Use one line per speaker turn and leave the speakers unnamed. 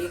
1